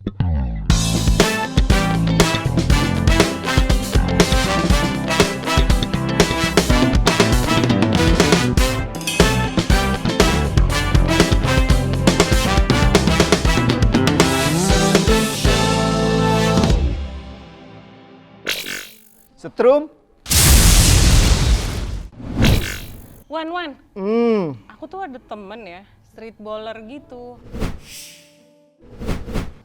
Setrum. Wan, aku tuh ada temen ya, street baller gitu.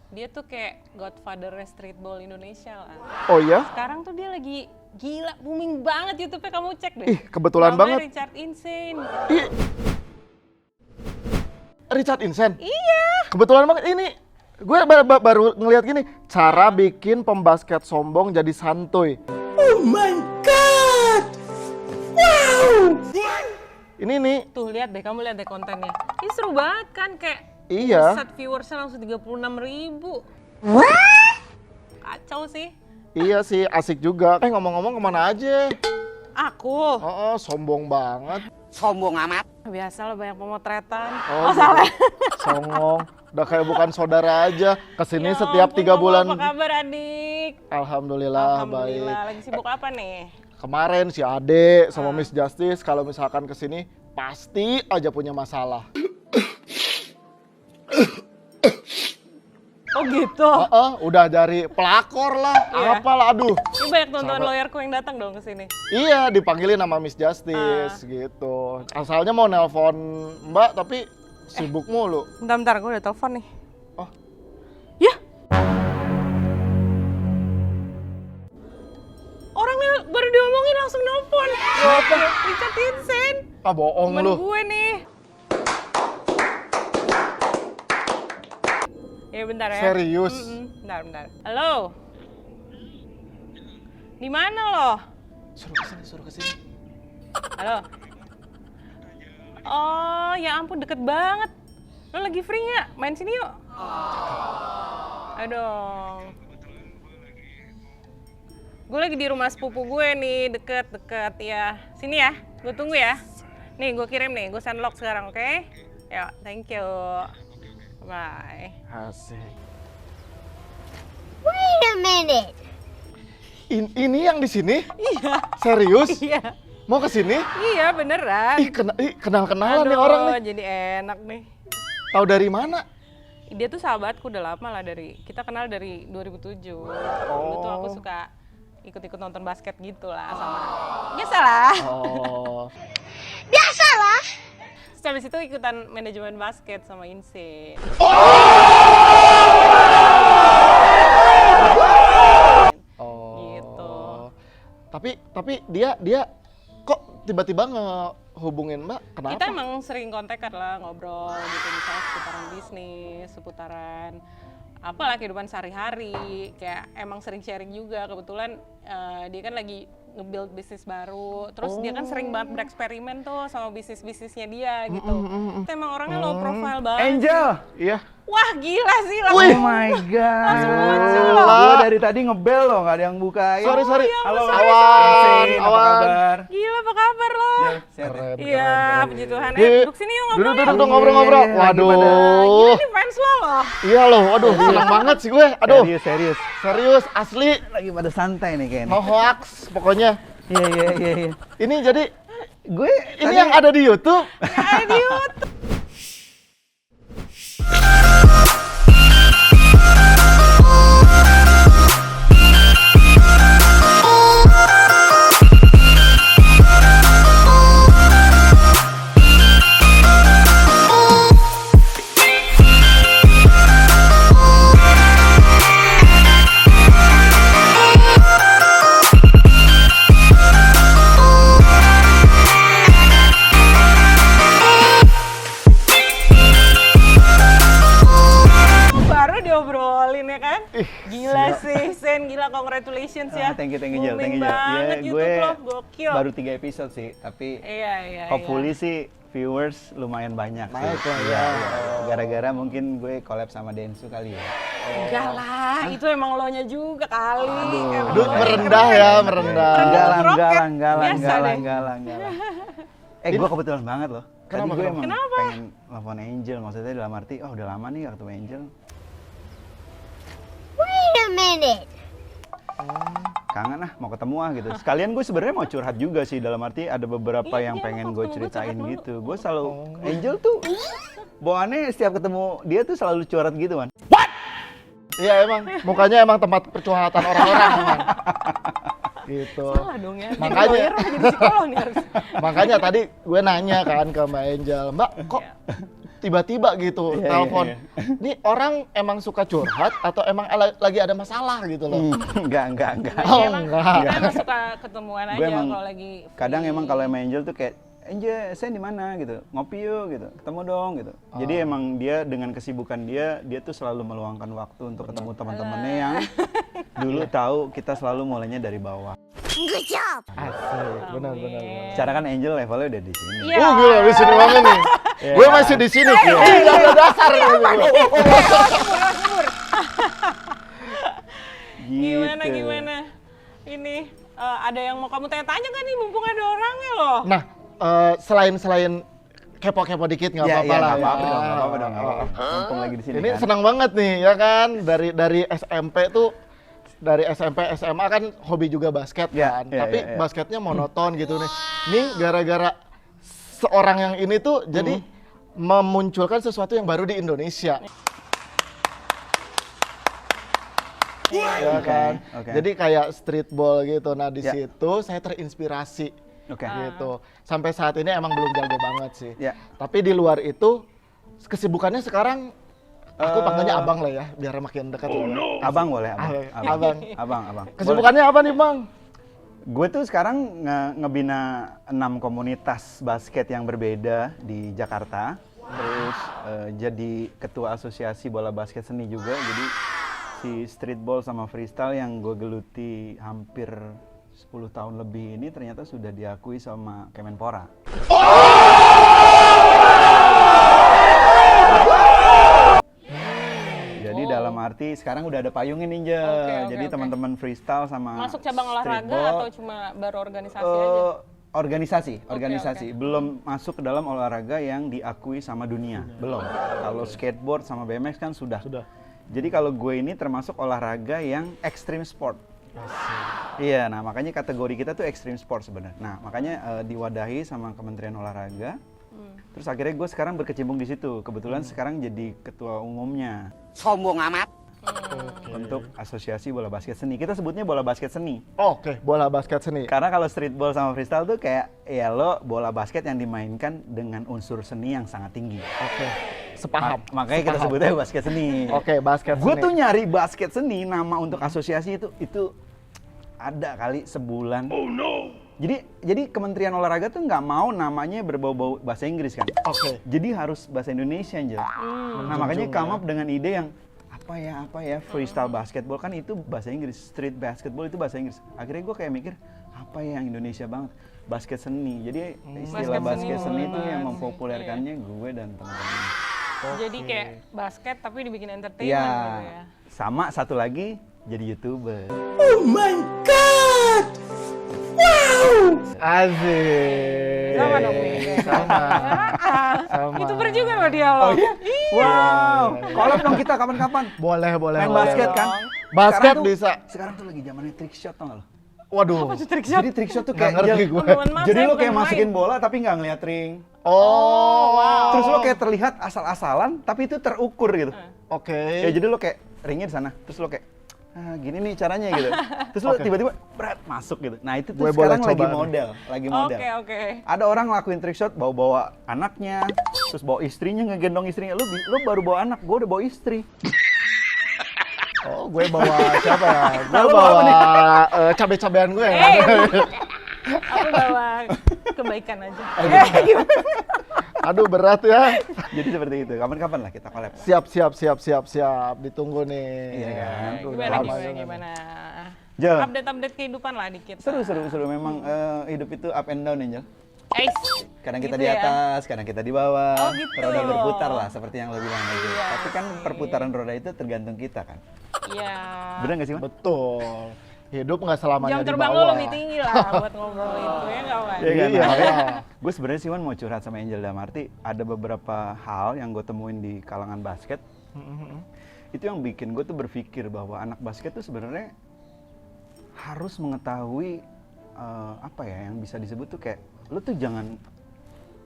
Dia tuh kayak godfather-nya street ball Indonesia lah. Oh ya? Sekarang tuh dia lagi gila, booming banget YouTube-nya, kamu cek deh. Ih, kebetulan Namanya banget. Richard Insane. Ih, Richard Insane? Iya. Kebetulan banget ini. Gue baru ngeliat gini, cara bikin pembasket sombong jadi santuy. Oh my god! Wow! Ini nih. Tuh lihat deh, kamu lihat deh kontennya. Ini seru banget kan, kayak Iya. set viewersnya langsung 36.000. Kacau sih. Iya sih, asik juga. Ngomong-ngomong kemana aja? Aku. Oh, sombong banget. Sombong amat. Biasa lah banyak pemotretan. Oh, salah. Songong. Udah kayak bukan saudara aja. Kesini Ya setiap ampun, 3 Mama, bulan. Apa kabar adik? Alhamdulillah, baik. Lagi sibuk apa nih? Kemarin si Ade sama Miss Justice kalau misalkan kesini pasti aja punya masalah. Oh gitu? Udah dari pelakor lah, Iya. apalah, aduh. Ini banyak tonton lawyerku yang datang dong ke sini. Iya, dipanggilin sama Miss Justice gitu. Asalnya mau nelpon Mbak tapi sibuk mulu. Bentar, gue udah telepon nih. Oh. Ya? Orangnya baru diomongin langsung nelpon. Siapa? Richard Insane. Ah, bohong Temen lu. gue nih. Ya bentar ya. Serius? Bentar. Halo? Di mana lo? Suruh kesini. Halo? Oh, ya ampun deket banget. Lo lagi free nggak? Main sini yuk. Aduh. Gue lagi di rumah sepupu gue nih, deket ya. Sini ya, gue tunggu ya. Nih, gue kirim nih, gue send log sekarang, oke? Ya, thank you. Bye. Asik. Wait a minute. Ini yang di sini? Iya. Serius? Iya. Mau kesini? Iya, beneran. Kenal-kenalan nih orang nih. Jadi enak nih. Tahu dari mana? Dia tuh sahabatku udah lama lah, kita kenal dari 2007. Dulu tuh aku suka ikut-ikut nonton basket gitu lah sama. Biasalah. Oh. Biasalah. Terus habis itu ikutan manajemen basket sama Insane. Oh. Gitu. Tapi dia kok tiba-tiba ngehubungin Mbak? Kenapa? Kita emang sering kontekan lah, ngobrol gitu, misalnya seputaran bisnis, seputaran apalah kehidupan sehari-hari, kayak emang sering sharing juga. Kebetulan dia kan lagi nge-build bisnis baru, terus dia kan sering banget bereksperimen tuh sama bisnisnya dia gitu. Emang orangnya low profile banget. Angel! Iya. Wah gila sih Oh langsung. my god! Langsung muncul loh. Gue dari tadi ngebel loh, gak ada yang bukain. Sorry. Halo, sorry, Awan, apa Awan. kabar? Gila apa kabar lo? Sehat ya? Iya, puji Tuhan. Iya. Duduk sini yuk ngobrol Duduk yuk. ngobrol-ngobrol. Iya, Waduh. Gila nih fans lo loh. Iya loh, waduh senang banget sih gue. Aduh, Serius. serius, asli. Lagi pada santai nih kayaknya. No hoax pokoknya. Iya. Ini jadi, Gue ini yang ada di YouTube. Ya di YouTube. Baru diobrolin ya kan? Gila sih, Sen, gila congratulations ya. Thank you Jel, Booming thank you Jel. banget Iya, YouTube lo, gokil. baru 3 episode sih, tapi Iya. hopefully sih viewers lumayan banyak sih. Naik lah, Iya. ya. Gara-gara mungkin gue collab sama Densu kali ya. Enggak lah, itu emang lo nya juga kali. Emang Aduh, lo nya merendah keren. ya, merendah. Enggak lah. Biasa deh. Gue kebetulan banget loh. Tadi Kenapa, gue kenapa? emang pengen nelfon Angel, maksudnya dalam arti, udah lama nih gak ketemu Angel. minute. Kangen mau ketemu gitu. Sekalian gue sebenarnya mau curhat juga sih, dalam arti ada beberapa Iya, yang dia pengen mau gue ketemu gue ceritain curhat gitu. Gue selalu Angel tuh bawaannya setiap ketemu dia tuh selalu curhat gitu kan. Iya emang, mukanya emang tempat percurhatan orang-orang emang. Gitu. Salah dong ya. Jadi Makanya. lawyer apa jadi psikolog nih harus. Makanya tadi gue nanya kan ke Mbak Angel, Mbak kok tiba-tiba gitu Iya, telepon. iya, Ini orang emang suka curhat atau emang lagi ada masalah gitu loh? Enggak. Oh, Dia emang, enggak. dia emang suka ketemuan Gue aja emang kalau lagi kadang free. emang kalau sama Angel tuh kayak Angel, saya di mana gitu, ngopi yuk gitu, ketemu dong gitu. Jadi emang dia dengan kesibukan dia tuh selalu meluangkan waktu untuk ketemu teman-temannya yang dulu tahu kita selalu mulainya dari bawah. Good job. Asik, benar. Secara kan Angel levelnya udah di sini. Iya. Gila, di sini banget nih. Gue masih di sini. Gak ada dasar. Gitu. Gimana? Ini ada yang mau kamu tanya-tanya kan nih, mumpung ada orangnya loh. Nah, selain kepo-kepo dikit nggak apa-apa lah. Nggak apa-apa dong. Mumpung lagi di sini Ini kan. senang banget nih ya kan, dari SMP tuh, dari SMP SMA kan hobi juga basket Ya, kan, ya, tapi ya. basketnya monoton gitu nih. Nih gara-gara seorang yang ini tuh jadi memunculkan sesuatu yang baru di Indonesia. Ya kan, oke. jadi kayak streetball gitu. Nah di Ya. situ saya terinspirasi Oke. gitu. Sampai saat ini emang belum jago banget sih. Ya. Tapi di luar itu kesibukannya sekarang aku panggilnya abang lah ya, biar makin dekat. lah ya. Abang boleh, abang. Abang. Boleh. Kesibukannya apa nih bang? Gue tuh sekarang ngebina 6 komunitas basket yang berbeda di Jakarta. Terus jadi ketua asosiasi bola basket seni juga. Jadi si streetball sama freestyle yang gue geluti hampir 10 tahun lebih ini ternyata sudah diakui sama Kemenpora. Jadi dalam arti sekarang udah ada payungnya Ninja. Oke, Jadi oke. teman-teman freestyle sama Masuk cabang olahraga streetball, atau cuma baru organisasi aja? Organisasi. Belum masuk ke dalam olahraga yang diakui sama dunia. Belum. Kalau skateboard sama BMX kan sudah. Jadi kalau gue ini termasuk olahraga yang extreme sport. Iya, nah makanya kategori kita tuh extreme sport sebenarnya. Nah makanya diwadahi sama Kementerian Olahraga. Terus akhirnya gue sekarang berkecimpung di situ. Kebetulan sekarang jadi ketua umumnya Sombong amat. untuk Asosiasi Bola Basket Seni. Kita sebutnya bola basket seni. Oke, bola basket seni. Karena kalau streetball sama freestyle tuh kayak ya lo bola basket yang dimainkan dengan unsur seni yang sangat tinggi. Oke, sepaham. Makanya kita sebutnya basket seni. Oke, basket Gue seni. tuh nyari basket seni nama untuk asosiasi itu ada kali sebulan. Oh no. Jadi Kementerian Olahraga tuh nggak mau namanya berbau-bau bahasa Inggris kan. Oke. Jadi harus bahasa Indonesia aja. Nah makanya come up dengan ide yang apa ya freestyle basketball kan itu bahasa Inggris, street basketball itu bahasa Inggris. Akhirnya gue kayak mikir apa ya yang Indonesia banget, basket seni. Jadi istilah basket seni itu yang mempopulerkannya gue dan teman-teman. Jadi kayak basket tapi dibikin entertainment Iya. gitu ya. Sama satu lagi jadi YouTuber. Oh my god! Wow! Asik. Sama dong nih. Sama. Sama. Itu juga loh dia loh. Oh iya? Wow, collab dong kita kapan-kapan. Boleh. Main boleh. basket kan? Basket Sekarang tuh- bisa. Sekarang tuh lagi zamannya trick shot tau gak lo? Waduh. Jadi trick shot tuh Nggak kayak ngerti gue. Mohon maaf, jadi saya lo bukan kayak main. masukin bola tapi nggak ngeliat ring. Oh. Terus lo kayak terlihat asal-asalan tapi itu terukur gitu. Oke. Ya jadi lo kayak ringnya di sana, terus lo kayak gini nih caranya gitu. Terus lo Oke. tiba-tiba berat masuk gitu. Nah itu tuh Gue sekarang boleh lagi coba nih. model, lagi model. Oke. Ada orang ngelakuin trick shot bawa-bawa anaknya, terus bawa istrinya ngegendong istrinya. Lo baru bawa anak, gue udah bawa istri. Oh, gue bawa siapa ya? Gue Nah, lu bawa apa nih? bawa cabai-cabean gue. Aku bawa kebaikan aja. Aduh, berat ya. Jadi seperti itu. Kapan-kapan lah kita collab. Siap. Ditunggu nih. Iya kan? Gimana? Jel, Update kehidupan lah dikit. seru. Memang hidup itu up and down, Angel. Kadang kita Gitu di ya. atas, kadang kita di bawah. Oh, gitu. Roda berputar lah, seperti yang lo bilang tadi. Iya Tapi kan sih. perputaran roda itu tergantung kita kan. Iya. Bener nggak sih, Man? Betul. Hidup nggak selamanya Jam di terbang bawah. lo lebih tinggi lah buat ngobrol itu ya kawan. Iya kan? Iya. Makanya gue sebenarnya sih Wan mau curhat sama Angel dalam arti ada beberapa hal yang gue temuin di kalangan basket itu yang bikin gue tuh berpikir bahwa anak basket tuh sebenarnya harus mengetahui apa ya yang bisa disebut tuh kayak lu tuh jangan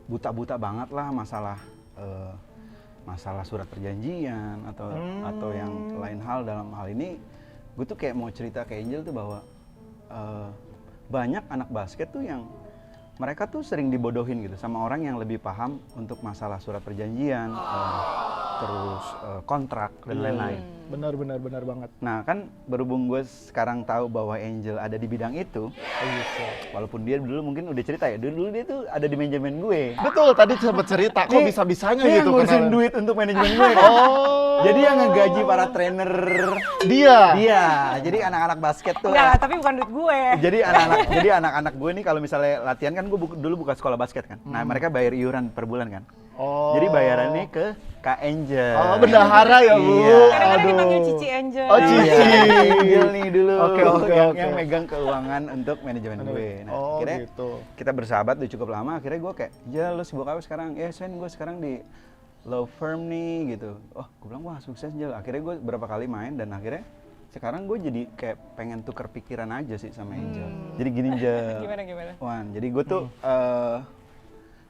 buta-buta banget lah masalah surat perjanjian atau yang lain hal. Dalam hal ini gue tuh kayak mau cerita ke Angel tuh bahwa banyak anak basket tuh yang mereka tuh sering dibodohin gitu sama orang yang lebih paham untuk masalah surat perjanjian, terus kontrak dan lain-lain. Benar banget. Nah kan berhubung gue sekarang tahu bahwa Angel ada di bidang itu, walaupun dia dulu mungkin udah cerita ya, dulu dia tuh ada di manajemen gue. Betul, tadi sempat cerita, kok bisa-bisanya Dia gitu yang ngurusin kenalan. duit untuk manajemen gue. Oh. Jadi yang ngegaji para trainer Dia. Jadi anak-anak basket tuh. Enggak, tapi bukan duit gue. Jadi anak-anak gue nih kalau misalnya latihan kan gue dulu buka sekolah basket kan. Nah, mereka bayar iuran per bulan kan. Oh. Jadi bayarannya ke Kak Angel. Oh, bendahara ya, Bu. Iya. Kadang-kadang dipanggil Cici Angel. Oh, Cici. Iya, Angel nih dulu. Oke. Yang megang keuangan untuk manajemen gue. Nah, Oh, akhirnya gitu. kita bersahabat udah cukup lama. Akhirnya gue kayak, "Ya, lu sibuk apa sekarang?" "Ya, Sen, gue sekarang di law firm nih," gitu. Oh, gue bilang, "Wah, sukses, Jel." Akhirnya gue berapa kali main dan akhirnya sekarang gue jadi kayak pengen tuker pikiran aja sih sama Angel. Jadi gini, Jel. Gimana? Wan, jadi gue tuh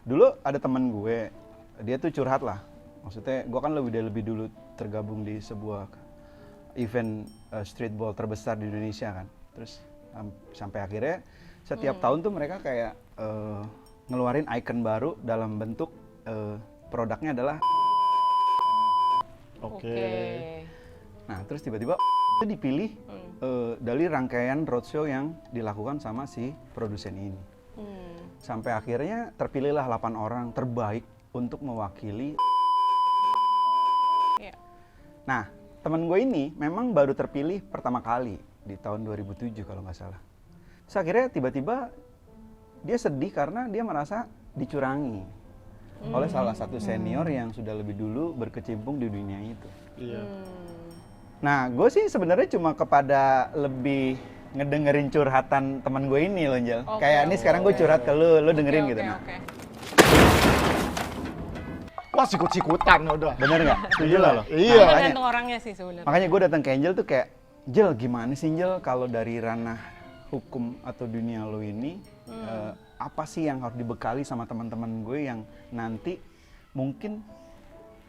dulu ada teman gue, dia tuh curhat lah. Maksudnya gue kan lebih dulu tergabung di sebuah event streetball terbesar di Indonesia kan. Terus sampai akhirnya setiap tahun tuh mereka kayak ngeluarin icon baru dalam bentuk produknya adalah. Oke. Nah terus tiba-tiba itu dipilih dari rangkaian roadshow yang dilakukan sama si produsen ini. Sampai akhirnya terpilihlah 8 orang terbaik untuk mewakili. Iya. Nah, teman gue ini memang baru terpilih pertama kali di tahun 2007 kalau nggak salah. Terus akhirnya tiba-tiba dia sedih karena dia merasa dicurangi oleh salah satu senior yang sudah lebih dulu berkecimpung di dunia itu. Iya. Nah, gue sih sebenarnya cuma kepada lebih ngedengerin curhatan teman gue ini loh, Jel. Oke, Kayak ini sekarang gue curhat ke lu dengerin gitu. Oke, Nah, oke. Wah, sikut-sikutan udah. bener nggak? Setuju nggak lo? Iya. Tergantung orangnya sih sebenarnya. Makanya gue datang ke Angel tuh kayak, Jel gimana sih Jel kalau dari ranah hukum atau dunia lo ini, apa sih yang harus dibekali sama teman-teman gue yang nanti mungkin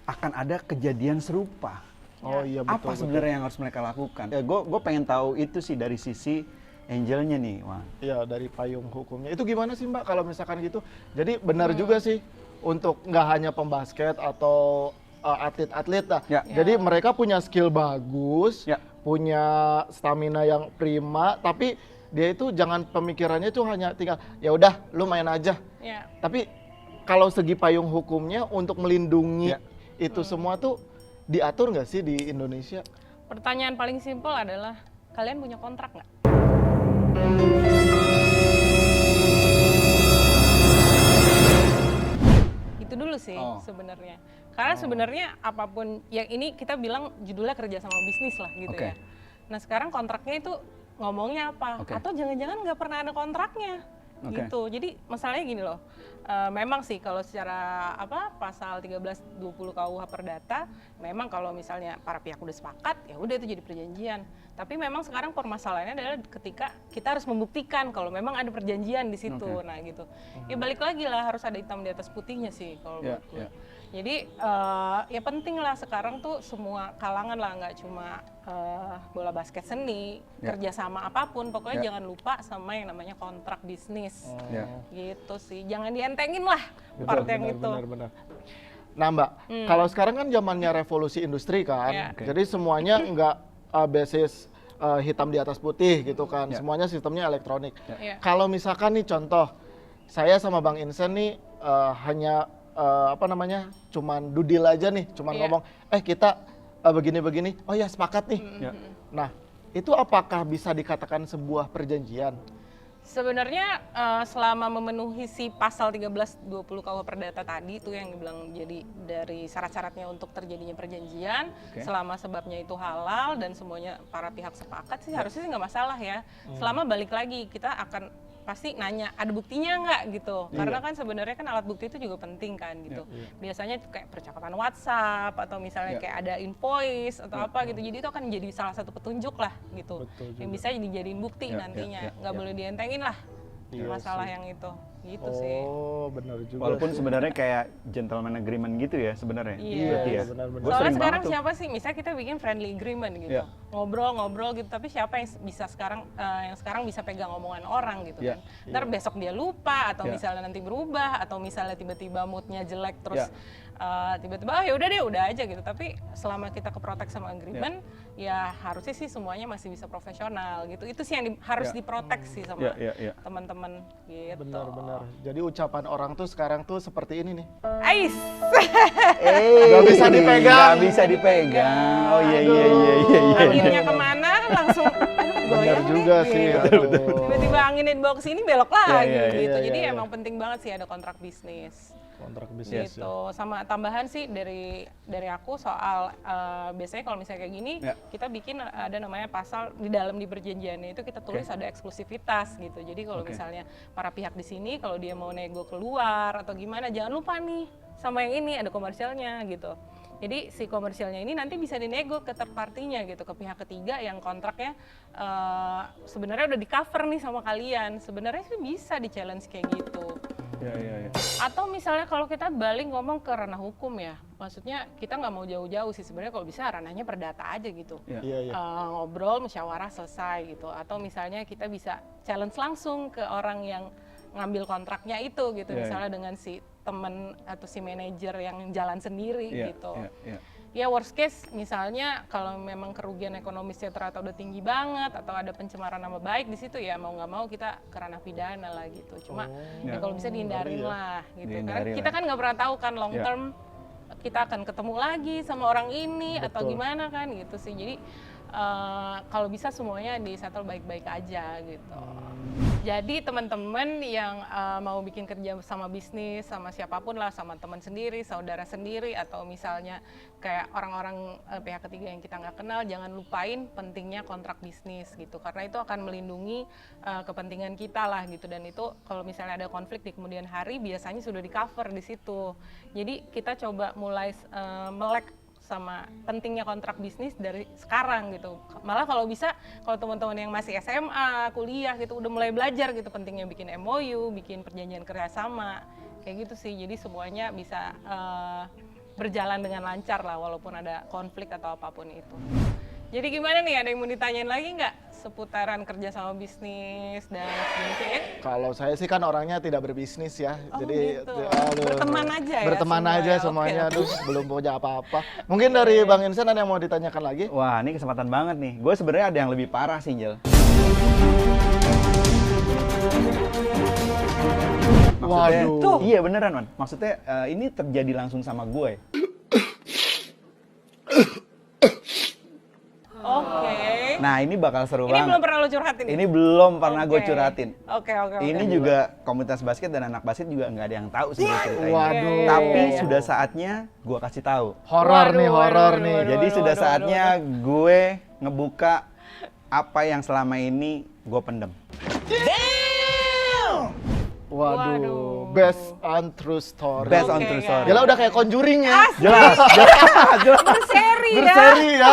akan ada kejadian serupa? Oh iya, betul. Apa sebenarnya yang harus mereka lakukan? Ya, gue pengen tahu itu sih dari sisi Angelnya nih, Wan. Iya, dari payung hukumnya. Itu gimana sih Mbak kalau misalkan gitu? Jadi benar juga sih untuk nggak hanya pembasket atau atlet-atlet lah. Ya. Jadi mereka punya skill bagus, Ya. punya stamina yang prima, tapi dia itu jangan pemikirannya tuh hanya tinggal ya udah lu main aja. Iya. Tapi kalau segi payung hukumnya untuk melindungi Ya. itu semua tuh diatur nggak sih di Indonesia? Pertanyaan paling simpel adalah kalian punya kontrak nggak? Itu dulu sih sebenarnya. Karena sebenarnya apapun yang ini kita bilang judulnya kerja sama bisnis lah gitu Oke. ya. Nah sekarang kontraknya itu ngomongnya apa? Oke. Atau jangan-jangan nggak pernah ada kontraknya Oke. gitu. Jadi masalahnya gini loh. Memang sih kalau secara pasal 1320 KUH Perdata, memang kalau misalnya para pihak udah sepakat, ya udah itu jadi perjanjian. Tapi memang sekarang permasalahannya adalah ketika kita harus membuktikan kalau memang ada perjanjian di situ. Oke. Nah gitu. Ya balik lagi lah, harus ada hitam di atas putihnya sih kalau Ya, menurut gue. ya. Jadi ya penting lah sekarang tuh semua kalangan lah, nggak cuma bola basket seni, Ya. kerjasama apapun, pokoknya Ya. jangan lupa sama yang namanya kontrak bisnis. Ya. Gitu sih, jangan dientengin lah part yang itu. Benar. Nah Mbak, kalau sekarang kan zamannya revolusi industri kan, Ya. Oke. jadi semuanya nggak basis hitam di atas putih gitu kan, Ya. semuanya sistemnya elektronik. Ya. Kalau misalkan nih contoh, saya sama Bang Insen nih hanya cuman dudil aja nih, cuman Iya. ngomong, kita begini-begini, oh ya sepakat nih. Ya. Nah, itu apakah bisa dikatakan sebuah perjanjian? Sebenarnya selama memenuhi si pasal 1320 KUH Perdata tadi itu yang dibilang jadi dari syarat-syaratnya untuk terjadinya perjanjian, Oke. selama sebabnya itu halal dan semuanya para pihak sepakat sih harusnya sih nggak masalah ya. Selama balik lagi kita akan pasti nanya ada buktinya nggak gitu. Karena kan sebenarnya kan alat bukti itu juga penting kan gitu. Biasanya kayak percakapan WhatsApp atau misalnya kayak ada invoice atau apa gitu. Jadi itu akan jadi salah satu petunjuk lah gitu. Yang bisa dijadiin bukti nantinya. Nggak boleh dientengin lah masalah yang itu. Gitu sih. Oh, benar juga. Walaupun sih. sebenarnya kayak gentleman agreement gitu ya sebenarnya. Iya. Berarti ya. benar-benar. Gua Soalnya sering sekarang banget tuh. siapa sih, misalnya kita bikin friendly agreement gitu, Iya. ngobrol gitu, tapi siapa yang bisa sekarang, yang sekarang bisa pegang omongan orang gitu Iya. kan. Ntar besok dia lupa, atau Iya. misalnya nanti berubah, atau misalnya tiba-tiba moodnya jelek terus Iya. tiba-tiba, ya udah deh, udah aja gitu. Tapi selama kita ke protect sama agreement, ya harusnya sih semuanya masih bisa profesional gitu. Itu sih yang harus Iya. diprotek sih sama Iya. teman-teman gitu. Benar-benar. Jadi ucapan orang tuh sekarang tuh seperti ini nih. Ais. Nggak bisa dipegang. Nggak bisa dipegang. Oh iya. Anginnya kemana langsung, aduh Benar goyang juga nih, sih. gitu. Aduh. Tiba-tiba anginnya dibawa ke sini belok lagi iya, gitu. iya, Jadi iya. emang penting banget sih ada kontrak bisnis. Kontrak bisnis. Gitu. Sama tambahan sih dari aku soal biasanya kalau misalnya kayak gini, Ya. kita bikin ada namanya pasal di dalam di perjanjiannya itu kita tulis ada eksklusivitas gitu. Jadi kalau Oke. misalnya para pihak di sini kalau dia mau nego keluar atau gimana, jangan lupa nih sama yang ini ada komersialnya gitu. Jadi si komersialnya ini nanti bisa dinego ke third party-nya gitu, ke pihak ketiga yang kontraknya sebenarnya udah di cover nih sama kalian. Sebenarnya sih bisa di challenge kayak gitu. Iya. Atau misalnya kalau kita balik ngomong ke ranah hukum ya, maksudnya kita nggak mau jauh-jauh sih sebenarnya, kalau bisa ranahnya perdata aja gitu. Iya. Ngobrol, musyawarah, selesai gitu. Atau misalnya kita bisa challenge langsung ke orang yang ngambil kontraknya itu gitu, Iya, misalnya dengan si temen atau si manajer yang jalan sendiri Iya. gitu. Iya. Ya worst case misalnya kalau memang kerugian ekonomisnya ternyata udah tinggi banget atau ada pencemaran nama baik di situ, ya mau nggak mau kita ke ranah pidana lah gitu. Cuma ya kalau bisa dihindarin lah gitu. Karena Dihindarin kita lah. kan nggak pernah tahu kan long Ya. term kita akan ketemu lagi sama orang ini atau Betul. gimana kan gitu sih. Jadi kalau bisa semuanya di settle baik-baik aja gitu. Jadi teman-teman yang mau bikin kerja sama bisnis, sama siapapun lah, sama teman sendiri, saudara sendiri, atau misalnya kayak orang-orang pihak ketiga yang kita nggak kenal, jangan lupain pentingnya kontrak bisnis gitu. Karena itu akan melindungi kepentingan kita lah gitu. Dan itu kalau misalnya ada konflik di kemudian hari, biasanya sudah di cover di situ. Jadi kita coba mulai melek sama pentingnya kontrak bisnis dari sekarang gitu. Malah kalau bisa, kalau teman-teman yang masih SMA, kuliah gitu, udah mulai belajar gitu pentingnya bikin MOU, bikin perjanjian kerjasama, kayak gitu sih. Jadi semuanya bisa berjalan dengan lancar lah walaupun ada konflik atau apapun itu. Jadi gimana nih, ada yang mau ditanyain lagi nggak seputaran kerja sama bisnis dan sejenisnya? Kalau saya sih kan orangnya tidak berbisnis ya. Oh, Jadi gitu. aduh, Berteman aja ya Berteman semuanya. aja Oke, semuanya. oke. Aduh, belum punya apa-apa. Mungkin dari Bang Insan ada yang mau ditanyakan lagi? Wah, ini kesempatan banget nih. Gue sebenarnya ada yang lebih parah sih, Jel. Maksudnya, Waduh. iya beneran, Man. Maksudnya ini terjadi langsung sama gue. Oke. Nah, ini bakal seru Ini banget. belum pernah lo curhatin? Ini belum pernah gue Oke. curhatin. Oke. Ini juga komunitas basket dan anak basket juga nggak ada yang tahu sebenarnya cerita ini. Waduh. Tapi Iya. sudah saatnya gue kasih tahu. Horor nih, Waduh, horor waduh, nih. waduh. Jadi sudah saatnya gue ngebuka apa yang selama ini gue pendem. Waduh, best untrue story. Best on Oke, true guys. story. Jelas udah kayak Conjuring ya. Jelas. Berseri ya. Berseri ya.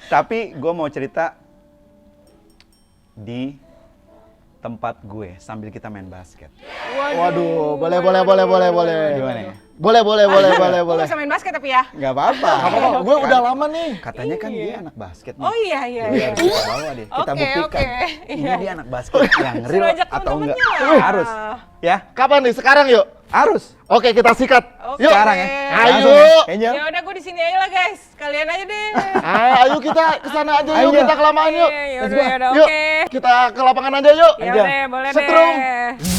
Tapi gue mau cerita di tempat gue sambil kita main basket. Waduh, boleh. Gimana ya? Boleh. Gue bisa main basket tapi ya? Gak apa-apa. Apa-apa, gue udah lama nih. Katanya kan dia anak basket nih. Oh iya. Jadi harus kita bawa deh. Kita Oke, buktikan. oke. Ini Iya. dia anak basket yang Suruh real ajak atau enggak. temen-temennya lah. Harus. Ya, Kapan nih? Sekarang yuk. harus. Oke, kita sikat. Oke. Yuk. Sekarang ya. Ayo. Langsung ya. Angel. Ya udah, gue di sini aja lah guys. Kalian aja deh. Ayo kita kesana aja Ayo. yuk, kita kelamaan yuk. Oke, Let's yaudah, go. yaudah, Yuk, oke. kita ke lapangan aja yuk. Ya udah, boleh Setrum. deh.